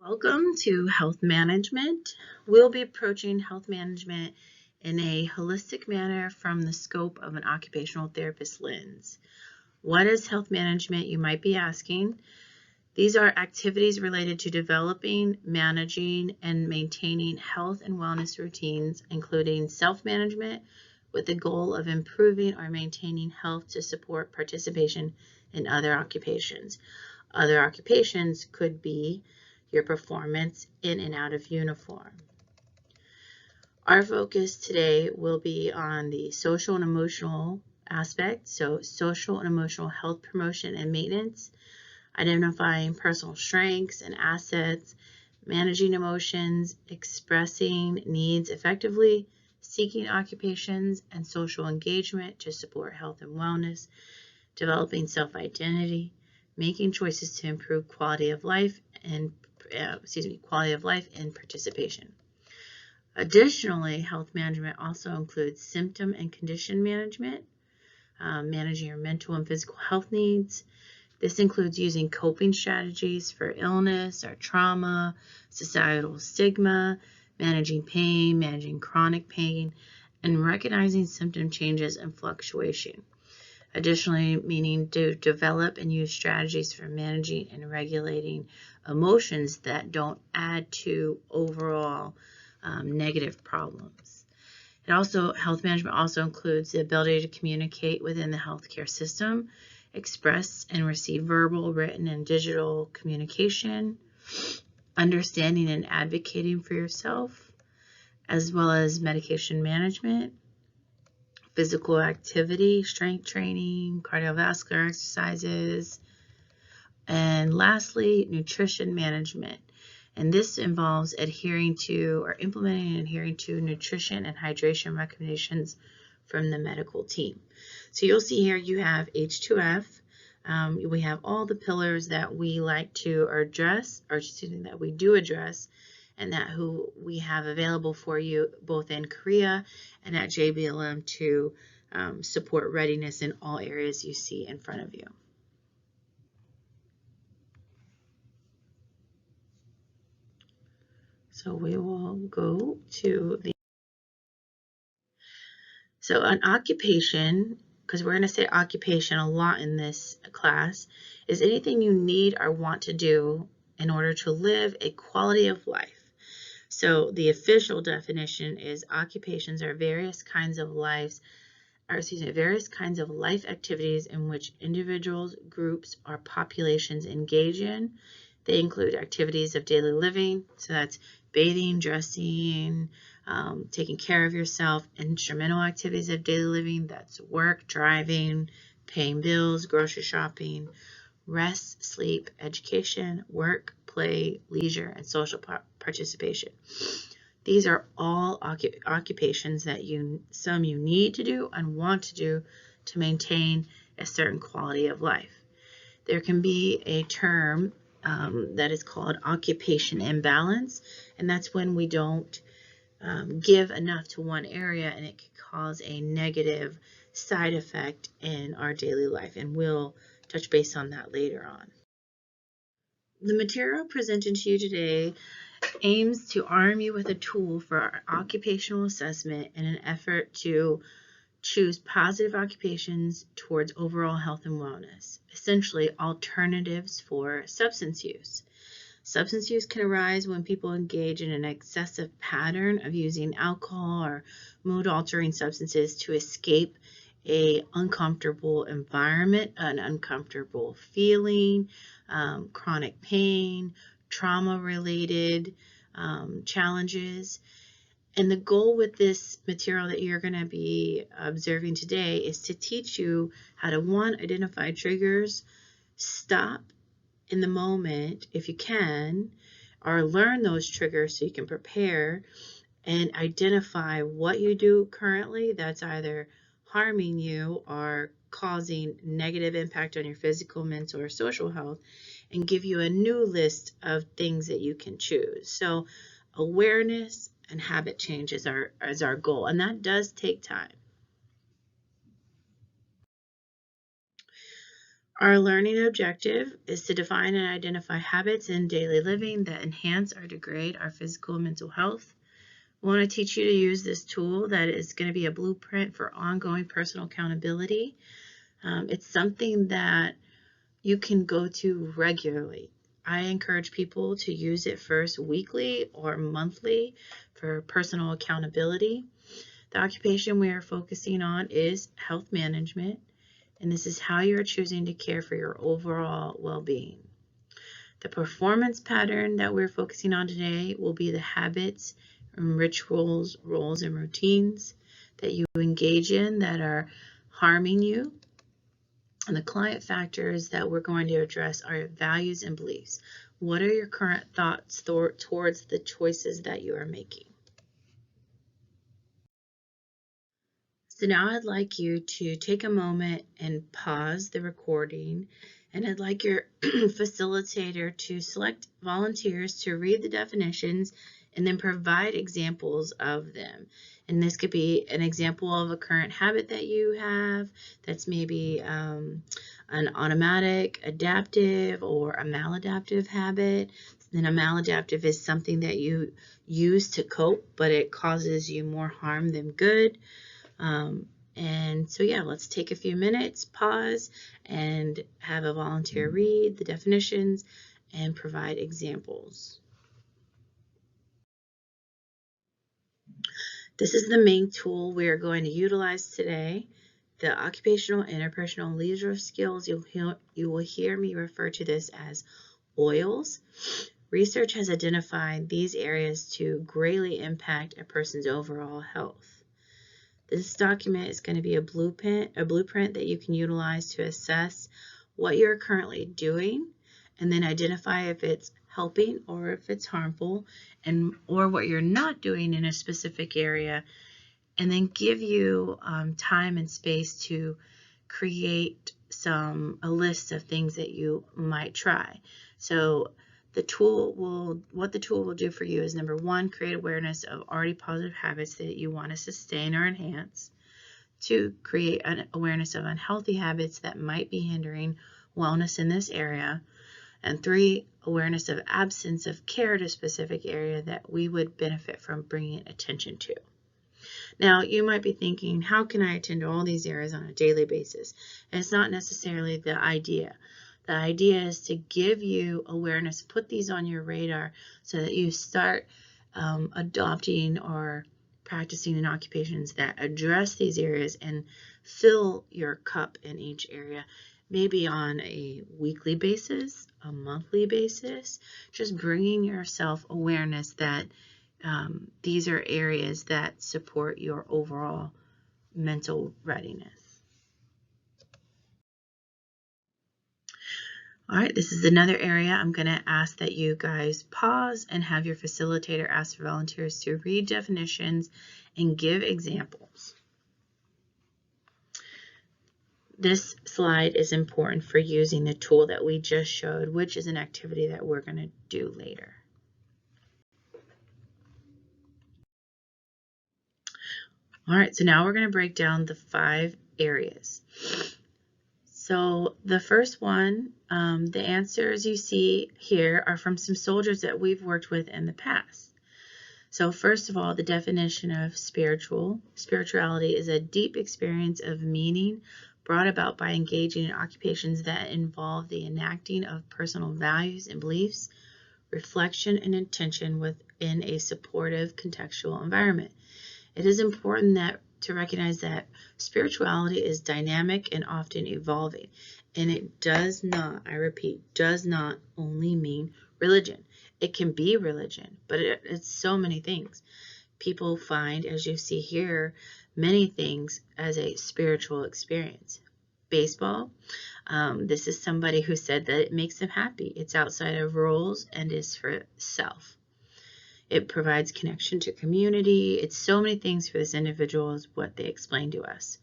Welcome to Health Management. We'll be approaching health management in a holistic manner from the scope of an occupational therapist lens. What is health management, you might be asking? These are activities related to developing, managing, and maintaining health and wellness routines, including self-management with the goal of improving or maintaining health to support participation in other occupations. Other occupations could be your performance in and out of uniform. Our focus today will be on the social and emotional aspect, so social and emotional health promotion and maintenance, identifying personal strengths and assets, managing emotions, expressing needs effectively, seeking occupations and social engagement to support health and wellness, developing self-identity, making choices to improve quality of life and participation. Additionally, health management also includes symptom and condition management, managing your mental and physical health needs. This includes using coping strategies for illness or trauma, societal stigma, managing pain, managing chronic pain, and recognizing symptom changes and fluctuation. Additionally, meaning to develop and use strategies for managing and regulating emotions that don't add to overall negative problems. Health management also includes the ability to communicate within the healthcare system, express and receive verbal, written, and digital communication, understanding and advocating for yourself, as well as medication management, physical activity, strength training, cardiovascular exercises, and lastly, nutrition management. And this involves adhering to or implementing and adhering to nutrition and hydration recommendations from the medical team. So you'll see here you have H2F. We have all the pillars that we like to address, that we do address, and that who we have available for you both in Korea and at JBLM to support readiness in all areas you see in front of you. So we will go to an occupation, because we're going to say occupation a lot in this class, is anything you need or want to do in order to live a quality of life. So the official definition is occupations are various kinds of life activities in which individuals, groups, or populations engage in. They include activities of daily living, so that's bathing, dressing, taking care of yourself, instrumental activities of daily living, that's work, driving, paying bills, grocery shopping, rest, sleep, education, work, play, leisure, and social participation. These are all occupations that some you need to do and want to do to maintain a certain quality of life. There can be a term that is called occupation imbalance, and that's when we don't give enough to one area, and it can cause a negative side effect in our daily life, and we'll touch base on that later on. The material presented to you today aims to arm you with a tool for our occupational assessment in an effort to choose positive occupations towards overall health and wellness, essentially alternatives for substance use. Substance use can arise when people engage in an excessive pattern of using alcohol or mood-altering substances to escape an uncomfortable environment, an uncomfortable feeling, chronic pain, trauma-related challenges. And the goal with this material that you're going to be observing today is to teach you how to, one, identify triggers, stop in the moment if you can, or learn those triggers so you can prepare and identify what you do currently that's either harming you or causing negative impact on your physical, mental, or social health, and give you a new list of things that you can choose. So awareness and habit change is our goal, and that does take time. Our learning objective is to define and identify habits in daily living that enhance or degrade our physical and mental health. We want to teach you to use this tool that is going to be a blueprint for ongoing personal accountability. It's something that you can go to regularly. I encourage people to use it first weekly or monthly for personal accountability. The occupation we are focusing on is health management, and this is how you're choosing to care for your overall well-being. The performance pattern that we're focusing on today will be the habits and rituals, roles, and routines that you engage in that are harming you. And the client factors that we're going to address are values and beliefs. What are your current thoughts towards the choices that you are making? So now I'd like you to take a moment and pause the recording, and I'd like your facilitator to select volunteers to read the definitions and then provide examples of them. And this could be an example of a current habit that you have that's maybe an automatic, adaptive, or a maladaptive habit. Then a maladaptive is something that you use to cope, but it causes you more harm than good. And so yeah, let's take a few minutes, pause, and have a volunteer read the definitions and provide examples. This is the main tool we are going to utilize today. The occupational, interpersonal, leadership skills, you will hear me refer to this as OILS. Research has identified these areas to greatly impact a person's overall health. This document is going to be a blueprint that you can utilize to assess what you're currently doing and then identify if it's helping or if it's harmful, or what you're not doing in a specific area, and then give you time and space to create a list of things that you might try. So what the tool will do for you is, number one, create awareness of already positive habits that you want to sustain or enhance. Two, create an awareness of unhealthy habits that might be hindering wellness in this area. And three, awareness of absence of care at a specific area that we would benefit from bringing attention to. Now, you might be thinking, how can I attend to all these areas on a daily basis? And it's not necessarily the idea. The idea is to give you awareness, put these on your radar so that you start adopting or practicing in occupations that address these areas and fill your cup in each area, maybe on a weekly basis, a monthly basis, just bringing yourself awareness that these are areas that support your overall mental readiness. All right, this is another area I'm going to ask that you guys pause and have your facilitator ask for volunteers to read definitions and give examples. This slide is important for using the tool that we just showed, which is an activity that we're going to do later. All right, so now we're going to break down the 5 areas. So the first one, the answers you see here are from some soldiers that we've worked with in the past. So first of all, the definition of spirituality is a deep experience of meaning brought about by engaging in occupations that involve the enacting of personal values and beliefs, reflection and intention within a supportive contextual environment. It is important to recognize that spirituality is dynamic and often evolving, and it does not, I repeat, does not only mean religion. It can be religion, but it's so many things. People find, as you see here, many things as a spiritual experience. Baseball, this is somebody who said that it makes them happy. It's outside of roles and is for self. It provides connection to community. It's so many things for this individual is what they explained to us.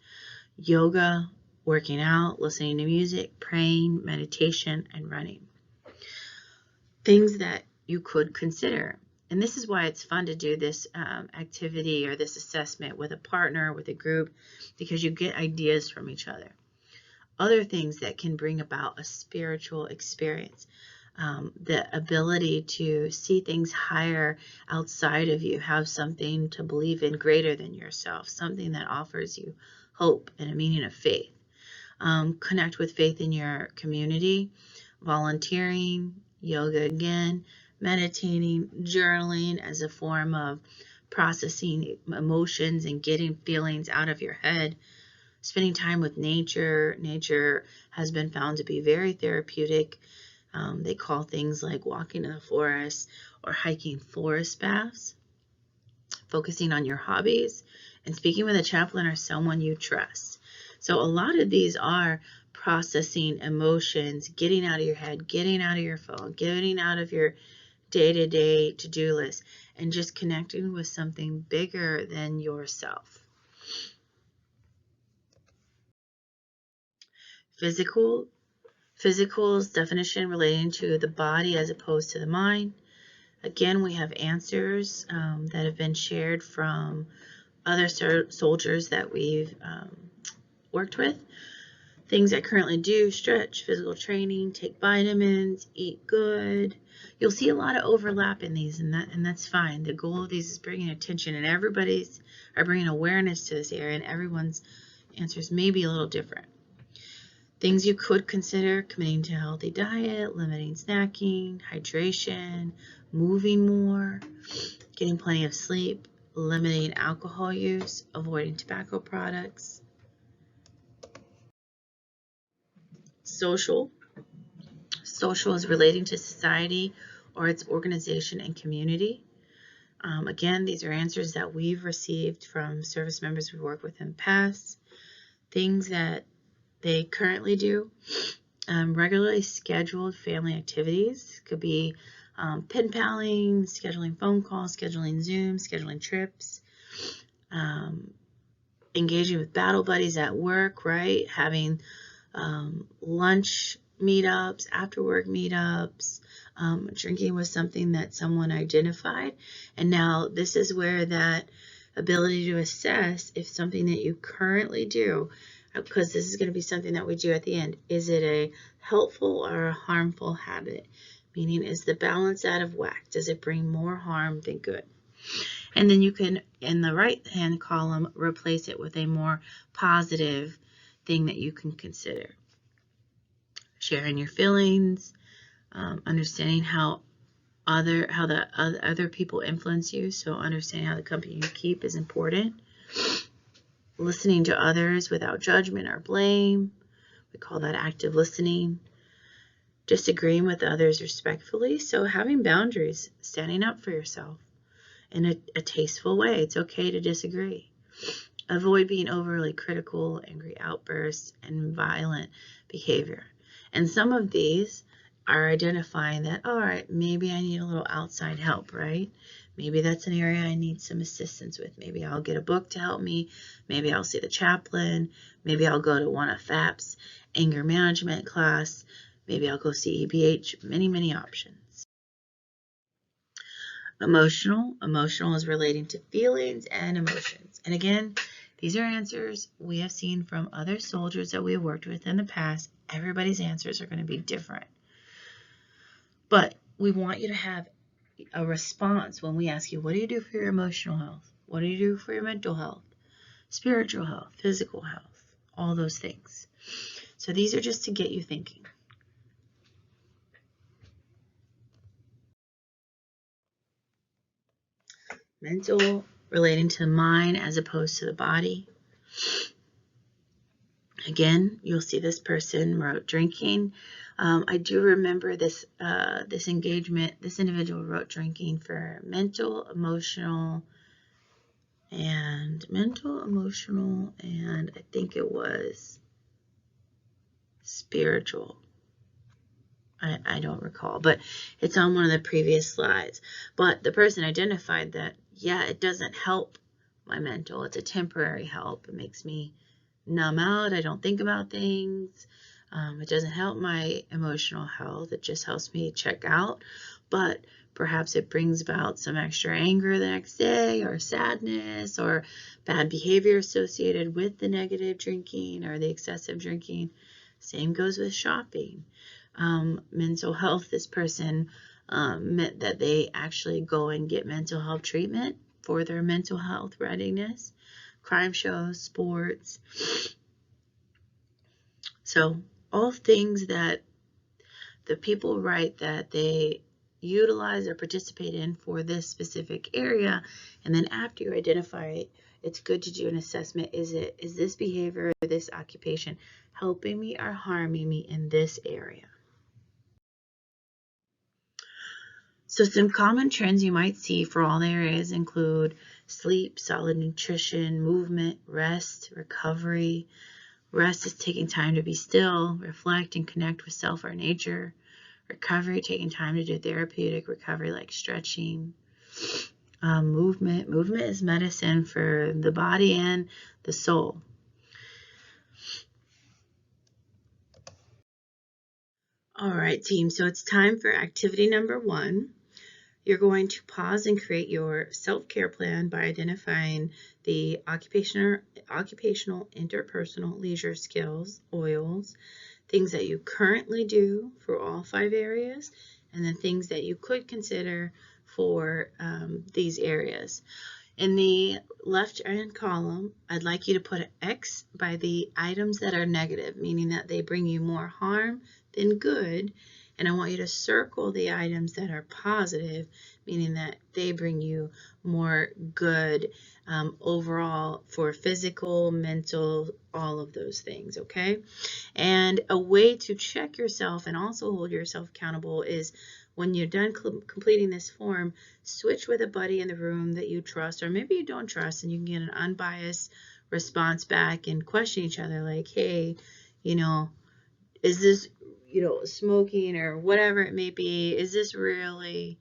Yoga, working out, listening to music, praying, meditation, and running. Things that you could consider. And this is why it's fun to do this activity or this assessment with a partner, with a group, because you get ideas from each other. other things that can bring about a spiritual experience. The ability to see things higher outside of you, have something to believe in greater than yourself, something that offers you hope and a meaning of faith. Connect with faith in your community, volunteering, yoga again, meditating, journaling as a form of processing emotions and getting feelings out of your head. Spending time with nature. Nature has been found to be very therapeutic. They call things like walking in the forest or hiking forest paths. Focusing on your hobbies and speaking with a chaplain or someone you trust. So a lot of these are processing emotions, getting out of your head, getting out of your phone, getting out of your day-to-day to-do list, and just connecting with something bigger than yourself. Physical's definition relating to the body as opposed to the mind. Again, we have answers that have been shared from other soldiers that we've worked with. Things I currently do: stretch, physical training, take vitamins, eat good. You'll see a lot of overlap in these, and that's fine. The goal of these is bringing attention, and everybody's are bringing awareness to this area, and everyone's answers may be a little different. Things you could consider: committing to a healthy diet, limiting snacking, hydration, moving more, getting plenty of sleep, limiting alcohol use, avoiding tobacco products. Social is relating to society or its organization and community. Again, these are answers that we've received from service members we've worked with in the past. Things that they currently do: regularly scheduled family activities. Could be pen paling, scheduling phone calls, scheduling Zoom, scheduling trips, engaging with battle buddies at work, right? Having lunch meetups, after work meetups. Drinking was something that someone identified, and now this is where that ability to assess if something that you currently do, because this is going to be something that we do at the end, is it a helpful or a harmful habit? Meaning, is the balance out of whack? Does it bring more harm than good? And then you can, in the right hand column, replace it with a more positive thing that you can consider. Sharing your feelings, understanding how the other people influence you. So understanding how the company you keep is important. Listening to others without judgment or blame. We call that active listening. Disagreeing with others respectfully. So having boundaries, standing up for yourself in a tasteful way. It's okay to disagree. Avoid being overly critical, angry outbursts, and violent behavior. And some of these are identifying that, all right, maybe I need a little outside help, right? Maybe that's an area I need some assistance with. Maybe I'll get a book to help me. Maybe I'll see the chaplain. Maybe I'll go to one of FAP's anger management class. Maybe I'll go see EBH. Many, many options. Emotional is relating to feelings and emotions. And again, these are answers we have seen from other soldiers that we have worked with in the past. Everybody's answers are going to be different. But we want you to have a response when we ask you, what do you do for your emotional health? What do you do for your mental health, spiritual health, physical health, all those things. So these are just to get you thinking. Mental, relating to the mind as opposed to the body. Again, you'll see this person wrote drinking. I do remember this engagement. This individual wrote drinking for mental, emotional, and I think it was spiritual. I don't recall, but it's on one of the previous slides. But the person identified that, yeah, it doesn't help my mental. It's a temporary help. It makes me numb out. I don't think about things. It doesn't help my emotional health. It just helps me check out. But perhaps it brings about some extra anger the next day, or sadness, or bad behavior associated with the negative drinking or the excessive drinking. Same goes with shopping. Mental health, this person meant that they actually go and get mental health treatment for their mental health readiness. Crime shows, sports. So all things that the people write that they utilize or participate in for this specific area, and then after you identify it, it's good to do an assessment. Is this behavior or this occupation helping me or harming me in this area? So some common trends you might see for all the areas include sleep, solid nutrition, movement, rest, recovery. Rest is taking time to be still, reflect, and connect with self or nature. Recovery, taking time to do therapeutic recovery like stretching. Movement is medicine for the body and the soul. All right, team, so it's time for activity number 1. You're going to pause and create your self-care plan by identifying the occupational, interpersonal, leisure skills, oils, things that you currently do for all 5 areas, and then things that you could consider for these areas. In the left-hand column, I'd like you to put an X by the items that are negative, meaning that they bring you more harm than good. And I want you to circle the items that are positive, meaning that they bring you more good overall for physical, mental, all of those things, okay? And a way to check yourself and also hold yourself accountable is when you're done completing this form, switch with a buddy in the room that you trust, or maybe you don't trust, and you can get an unbiased response back and question each other like, hey, is this, smoking or whatever it may be, is this really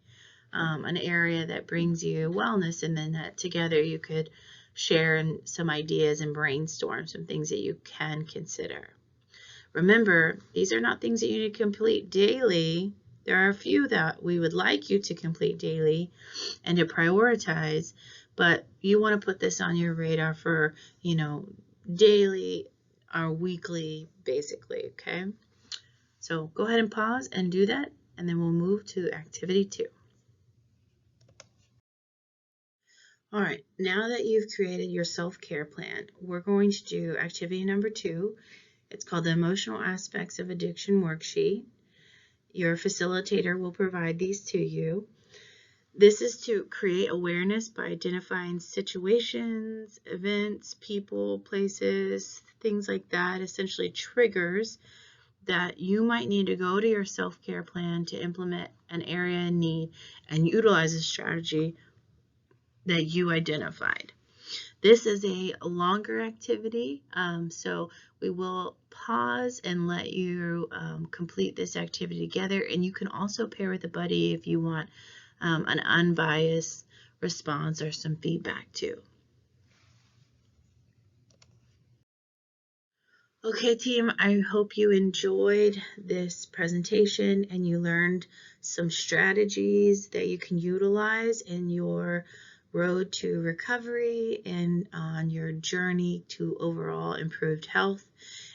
an area that brings you wellness? And then that together you could share some ideas and brainstorm some things that you can consider. Remember, these are not things that you need to complete daily. There are a few that we would like you to complete daily and to prioritize, but you want to put this on your radar for, daily or weekly, basically, okay? So go ahead and pause and do that, and then we'll move to activity 2. All right, now that you've created your self-care plan, we're going to do activity number 2. It's called the Emotional Aspects of Addiction Worksheet. Your facilitator will provide these to you. This is to create awareness by identifying situations, events, people, places, things like that, essentially triggers that you might need to go to your self-care plan to implement an area in need and utilize a strategy that you identified. This is a longer activity, so we will pause and let you complete this activity together, and you can also pair with a buddy if you want an unbiased response or some feedback too. Okay, team, I hope you enjoyed this presentation and you learned some strategies that you can utilize in your road to recovery and on your journey to overall improved health,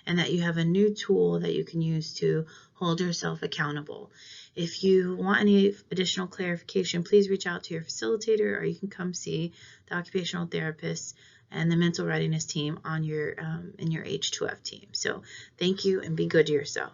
and that you have a new tool that you can use to hold yourself accountable. If you want any additional clarification, please reach out to your facilitator, or you can come see the occupational therapist and the mental readiness team on your in your H2F team. So thank you, and be good to yourself.